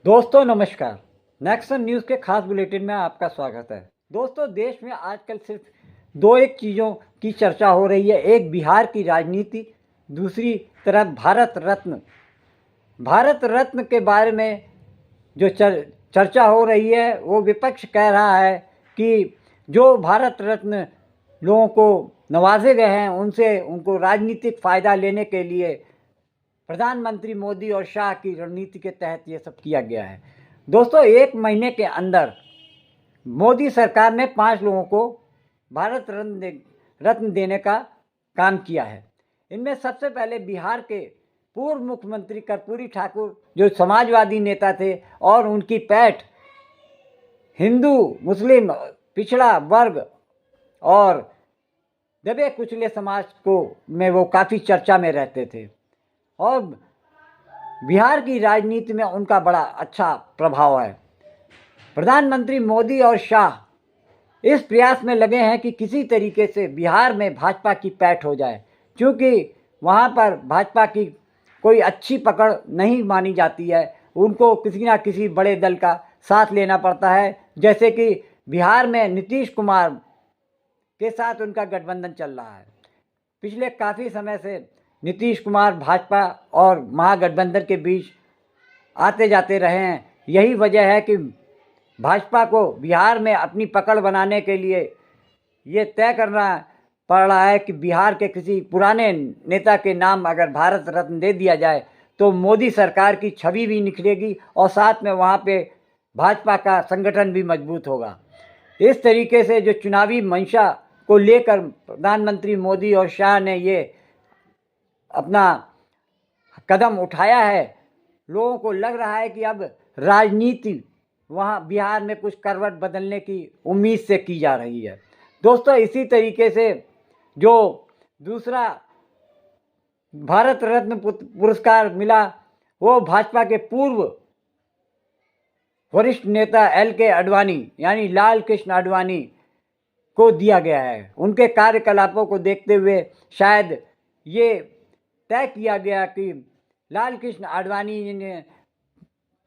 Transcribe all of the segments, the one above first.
दोस्तों नमस्कार। Nexon news के खास बुलेटिन में आपका स्वागत है। दोस्तों, देश में आजकल सिर्फ दो एक चीज़ों की चर्चा हो रही है। एक बिहार की राजनीति, दूसरी तरफ भारत रत्न। भारत रत्न के बारे में जो चर्चा हो रही है वो विपक्ष कह रहा है कि जो भारत रत्न लोगों को नवाजे गए हैं उनसे उनको राजनीतिक फ़ायदा लेने के लिए प्रधानमंत्री मोदी और शाह की रणनीति के तहत ये सब किया गया है। दोस्तों, एक महीने के अंदर मोदी सरकार ने 5 लोगों को भारत रत्न देने का काम किया है। इनमें सबसे पहले बिहार के पूर्व मुख्यमंत्री कर्पूरी ठाकुर, जो समाजवादी नेता थे और उनकी पैठ हिंदू मुस्लिम पिछड़ा वर्ग और दबे कुचले समाज को में वो काफ़ी चर्चा में रहते थे और बिहार की राजनीति में उनका बड़ा अच्छा प्रभाव है। प्रधानमंत्री मोदी और शाह इस प्रयास में लगे हैं कि किसी तरीके से बिहार में भाजपा की पैठ हो जाए, क्योंकि वहाँ पर भाजपा की कोई अच्छी पकड़ नहीं मानी जाती है। उनको किसी ना किसी बड़े दल का साथ लेना पड़ता है, जैसे कि बिहार में नीतीश कुमार के साथ उनका गठबंधन चल रहा है। पिछले काफ़ी समय से नीतीश कुमार भाजपा और महागठबंधन के बीच आते जाते रहे हैं। यही वजह है कि भाजपा को बिहार में अपनी पकड़ बनाने के लिए ये तय करना पड़ रहा है कि बिहार के किसी पुराने नेता के नाम अगर भारत रत्न दे दिया जाए तो मोदी सरकार की छवि भी निखरेगी और साथ में वहाँ पे भाजपा का संगठन भी मजबूत होगा। इस तरीके से जो चुनावी मंशा को लेकर प्रधानमंत्री मोदी और शाह ने ये अपना कदम उठाया है, लोगों को लग रहा है कि अब राजनीति वहाँ बिहार में कुछ करवट बदलने की उम्मीद से की जा रही है। दोस्तों, इसी तरीके से जो दूसरा भारत रत्न पुरस्कार मिला वो भाजपा के पूर्व वरिष्ठ नेता LK आडवाणी यानी लाल कृष्ण आडवाणी को दिया गया है। उनके कार्यकलापों को देखते हुए शायद ये तय किया गया कि लाल कृष्ण आडवाणी ने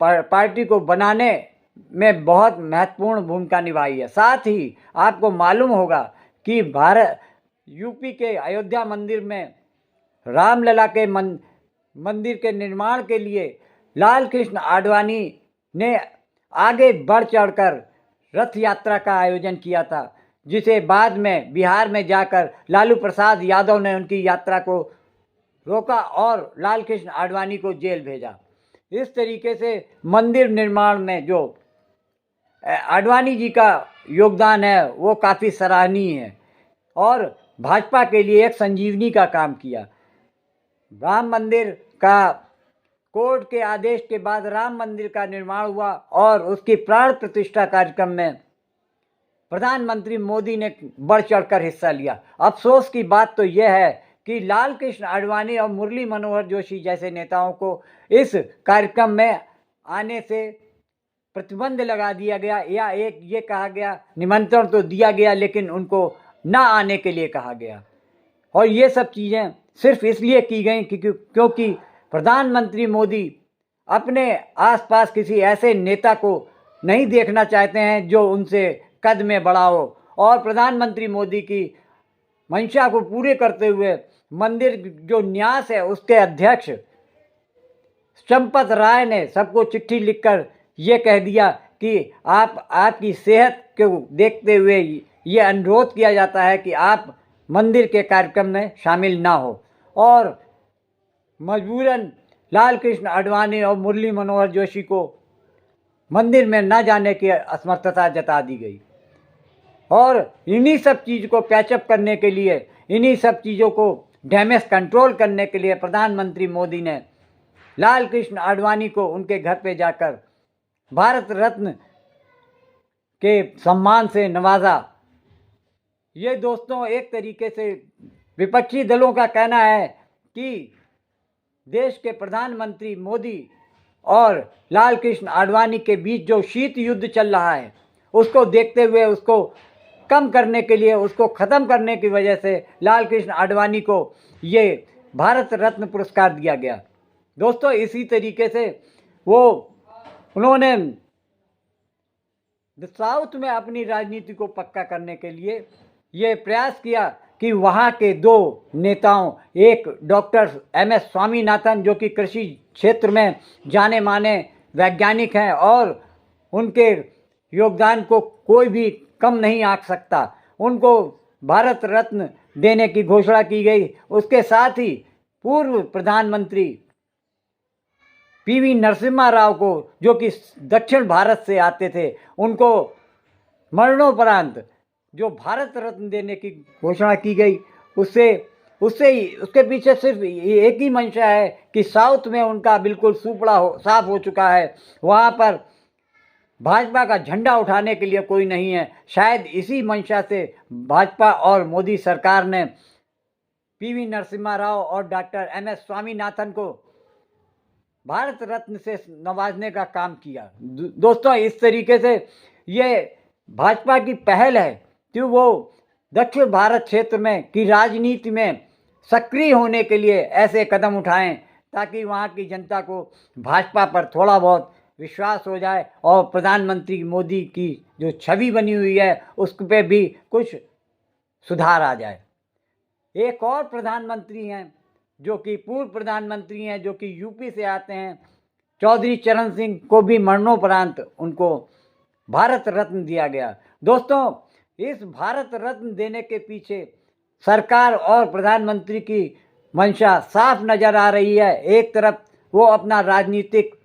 पार्टी को बनाने में बहुत महत्वपूर्ण भूमिका निभाई है। साथ ही आपको मालूम होगा कि भारत यूपी के अयोध्या मंदिर में रामलला के मंदिर के निर्माण के लिए लाल कृष्ण आडवाणी ने आगे बढ़ चढ़कर रथ यात्रा का आयोजन किया था, जिसे बाद में बिहार में जाकर लालू प्रसाद यादव ने उनकी यात्रा को रोका और लाल कृष्ण आडवाणी को जेल भेजा। इस तरीके से मंदिर निर्माण में जो आडवाणी जी का योगदान है वो काफ़ी सराहनीय है और भाजपा के लिए एक संजीवनी का काम किया। राम मंदिर का कोर्ट के आदेश के बाद राम मंदिर का निर्माण हुआ और उसकी प्राण प्रतिष्ठा कार्यक्रम में प्रधानमंत्री मोदी ने बढ़ चढ़कर हिस्सा लिया। अफसोस की बात तो यह है कि लाल कृष्ण आडवाणी और मुरली मनोहर जोशी जैसे नेताओं को इस कार्यक्रम में आने से प्रतिबंध लगा दिया गया, या एक ये कहा गया, निमंत्रण तो दिया गया लेकिन उनको ना आने के लिए कहा गया। और ये सब चीज़ें सिर्फ इसलिए की गई क्योंकि प्रधानमंत्री मोदी अपने आसपास किसी ऐसे नेता को नहीं देखना चाहते हैं जो उनसे कद में बड़ा हो। और प्रधानमंत्री मोदी की मंशा को पूरे करते हुए मंदिर जो न्यास है उसके अध्यक्ष चंपत राय ने सबको चिट्ठी लिखकर ये कह दिया कि आपकी सेहत को देखते हुए ये अनुरोध किया जाता है कि आप मंदिर के कार्यक्रम में शामिल ना हो। और मजबूरन लाल कृष्ण आडवाणी और मुरली मनोहर जोशी को मंदिर में न जाने की असमर्थता जता दी गई। और इन्हीं सब चीज़ को पैचअप करने के लिए, इन्हीं सब चीज़ों को डैमेज कंट्रोल करने के लिए प्रधानमंत्री मोदी ने लाल कृष्ण आडवाणी को उनके घर पे जाकर भारत रत्न के सम्मान से नवाजा। ये दोस्तों एक तरीके से विपक्षी दलों का कहना है कि देश के प्रधानमंत्री मोदी और लाल कृष्ण आडवाणी के बीच जो शीत युद्ध चल रहा है उसको देखते हुए, उसको कम करने के लिए, उसको ख़त्म करने की वजह से लाल कृष्ण आडवाणी को ये भारत रत्न पुरस्कार दिया गया। दोस्तों, इसी तरीके से वो उन्होंने साउथ में अपनी राजनीति को पक्का करने के लिए ये प्रयास किया कि वहाँ के दो नेताओं, एक डॉक्टर MS स्वामीनाथन जो कि कृषि क्षेत्र में जाने माने वैज्ञानिक हैं और उनके योगदान को कोई भी कम नहीं आंक सकता, उनको भारत रत्न देने की घोषणा की गई। उसके साथ ही पूर्व प्रधानमंत्री PV नरसिम्हा राव को, जो कि दक्षिण भारत से आते थे, उनको मरणोपरांत जो भारत रत्न देने की घोषणा की गई। उसके पीछे सिर्फ एक ही मंशा है कि साउथ में उनका बिल्कुल साफ हो चुका है, वहाँ पर भाजपा का झंडा उठाने के लिए कोई नहीं है। शायद इसी मंशा से भाजपा और मोदी सरकार ने PV नरसिम्हा राव और डॉक्टर MS स्वामीनाथन को भारत रत्न से नवाजने का काम किया। दोस्तों, इस तरीके से ये भाजपा की पहल है कि वो दक्षिण भारत क्षेत्र में की राजनीति में सक्रिय होने के लिए ऐसे कदम उठाएं ताकि वहाँ की जनता को भाजपा पर थोड़ा बहुत विश्वास हो जाए और प्रधानमंत्री मोदी की जो छवि बनी हुई है उस पे भी कुछ सुधार आ जाए। एक और प्रधानमंत्री हैं जो कि पूर्व प्रधानमंत्री हैं, जो कि यूपी से आते हैं, चौधरी चरण सिंह को भी मरणोपरांत उनको भारत रत्न दिया गया। दोस्तों, इस भारत रत्न देने के पीछे सरकार और प्रधानमंत्री की मंशा साफ नज़र आ रही है। एक तरफ वो अपना राजनीतिक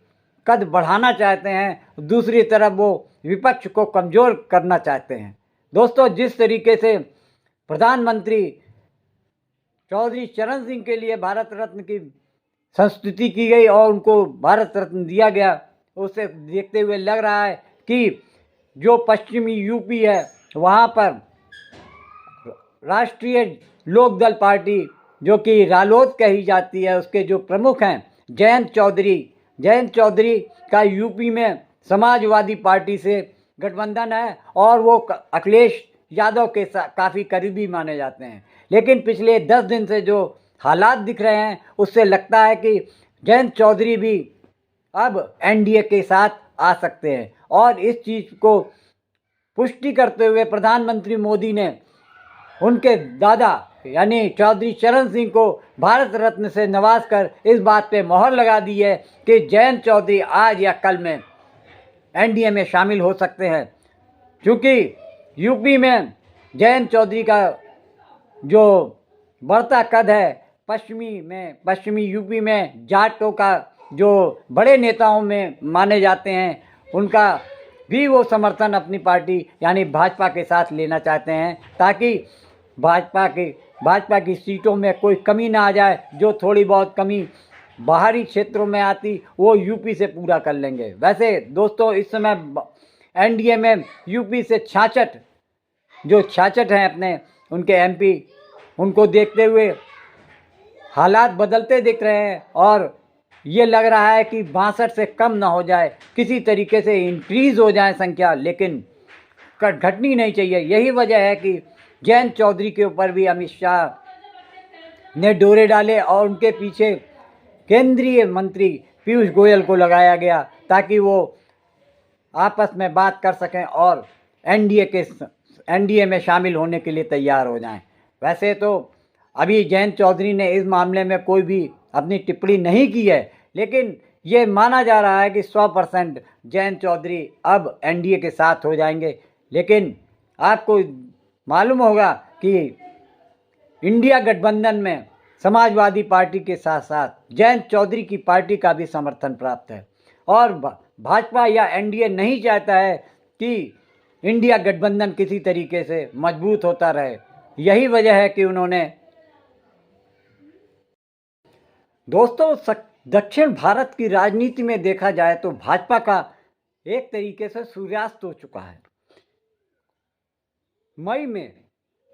कद बढ़ाना चाहते हैं, दूसरी तरफ वो विपक्ष को कमज़ोर करना चाहते हैं। दोस्तों, जिस तरीके से प्रधानमंत्री चौधरी चरण सिंह के लिए भारत रत्न की संस्तुति की गई और उनको भारत रत्न दिया गया, उसे देखते हुए लग रहा है कि जो पश्चिमी यूपी है वहाँ पर राष्ट्रीय लोकदल पार्टी, जो कि रालोद कही जाती है, उसके जो प्रमुख हैं जयंत चौधरी का यूपी में समाजवादी पार्टी से गठबंधन है और वो अखिलेश यादव के काफ़ी करीबी माने जाते हैं। लेकिन पिछले 10 दिन से जो हालात दिख रहे हैं उससे लगता है कि जयंत चौधरी भी अब NDA के साथ आ सकते हैं और इस चीज़ को पुष्टि करते हुए प्रधानमंत्री मोदी ने उनके दादा यानी चौधरी चरण सिंह को भारत रत्न से नवाज कर इस बात पे मोहर लगा दी है कि जयंत चौधरी आज या कल में NDA में शामिल हो सकते हैं। क्योंकि यूपी में जयंत चौधरी का जो बढ़ता कद है, पश्चिमी यूपी में जाटों का जो बड़े नेताओं में माने जाते हैं, उनका भी वो समर्थन अपनी पार्टी यानी भाजपा के साथ लेना चाहते हैं ताकि भाजपा की सीटों में कोई कमी ना आ जाए। जो थोड़ी बहुत कमी बाहरी क्षेत्रों में आती वो यूपी से पूरा कर लेंगे। वैसे दोस्तों, इस समय NDA में यूपी से 66 हैं अपने उनके MP, उनको देखते हुए हालात बदलते दिख रहे हैं और ये लग रहा है कि 62 से कम ना हो जाए, किसी तरीके से इंक्रीज़ हो जाए संख्या, लेकिन घटनी नहीं चाहिए। यही वजह है कि जयंत चौधरी के ऊपर भी अमित शाह ने डोरे डाले और उनके पीछे केंद्रीय मंत्री पीयूष गोयल को लगाया गया ताकि वो आपस में बात कर सकें और NDA में शामिल होने के लिए तैयार हो जाएं। वैसे तो अभी जयंत चौधरी ने इस मामले में कोई भी अपनी टिप्पणी नहीं की है, लेकिन ये माना जा रहा है कि 100% जयंत चौधरी अब NDA के साथ हो जाएंगे। लेकिन आपको मालूम होगा कि इंडिया गठबंधन में समाजवादी पार्टी के साथ साथ जयंत चौधरी की पार्टी का भी समर्थन प्राप्त है और भाजपा या NDA नहीं चाहता है कि इंडिया गठबंधन किसी तरीके से मजबूत होता रहे। यही वजह है कि उन्होंने दोस्तों दक्षिण भारत की राजनीति में देखा जाए तो भाजपा का एक तरीके से सूर्यास्त हो चुका है।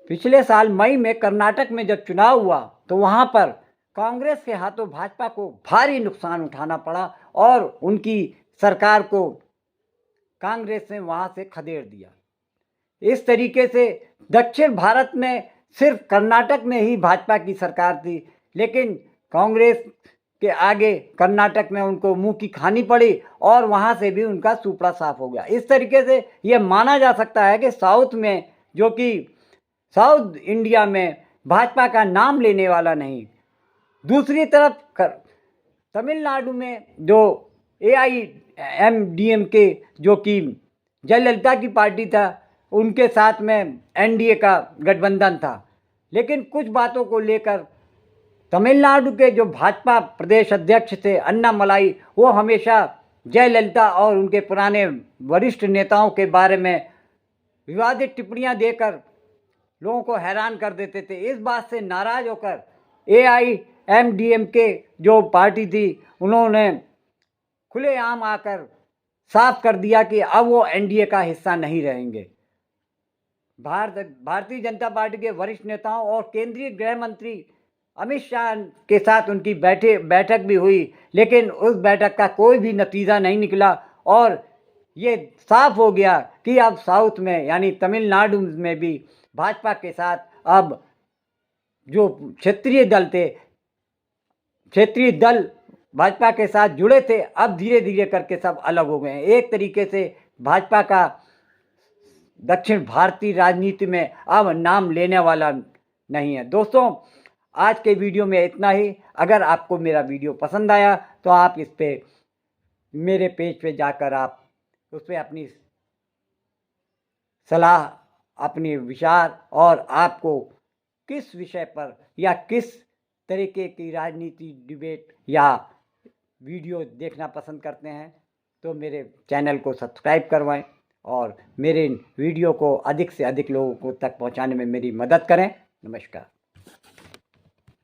पिछले साल मई में कर्नाटक में जब चुनाव हुआ तो वहाँ पर कांग्रेस के हाथों भाजपा को भारी नुकसान उठाना पड़ा और उनकी सरकार को कांग्रेस ने वहाँ से खदेड़ दिया। इस तरीके से दक्षिण भारत में सिर्फ कर्नाटक में ही भाजपा की सरकार थी, लेकिन कांग्रेस के आगे कर्नाटक में उनको मुंह की खानी पड़ी और वहाँ से भी उनका सुपड़ा साफ हो गया। इस तरीके से ये माना जा सकता है कि साउथ में, जो कि साउथ इंडिया में भाजपा का नाम लेने वाला नहीं। दूसरी तरफ तमिलनाडु में जो AIMDMK जो कि जयललिता की पार्टी था, उनके साथ में NDA का गठबंधन था, लेकिन कुछ बातों को लेकर तमिलनाडु के जो भाजपा प्रदेश अध्यक्ष थे अन्नामलाई, वो हमेशा जयललिता और उनके पुराने वरिष्ठ नेताओं के बारे में विवादित टिप्पणियां देकर लोगों को हैरान कर देते थे। इस बात से नाराज होकर AIMDMK जो पार्टी थी, उन्होंने खुलेआम आकर साफ कर दिया कि अब वो NDA का हिस्सा नहीं रहेंगे। भारतीय जनता पार्टी के वरिष्ठ नेताओं और केंद्रीय गृह मंत्री अमित शाह के साथ उनकी बैठक भी हुई, लेकिन उस बैठक का कोई भी नतीजा नहीं निकला और ये साफ हो गया कि अब साउथ में यानी तमिलनाडु में भी भाजपा के साथ अब जो क्षेत्रीय दल भाजपा के साथ जुड़े थे, अब धीरे धीरे करके सब अलग हो गए हैं। एक तरीके से भाजपा का दक्षिण भारतीय राजनीति में अब नाम लेने वाला नहीं है। दोस्तों, आज के वीडियो में इतना ही। अगर आपको मेरा वीडियो पसंद आया तो आप इस पे मेरे पेज पे जाकर आप उस पर अपनी सलाह, अपने विचार और आपको किस विषय पर या किस तरीके की राजनीति डिबेट या वीडियो देखना पसंद करते हैं, तो मेरे चैनल को सब्सक्राइब करवाएं और मेरे वीडियो को अधिक से अधिक लोगों को तक पहुंचाने में मेरी मदद करें। नमस्कार।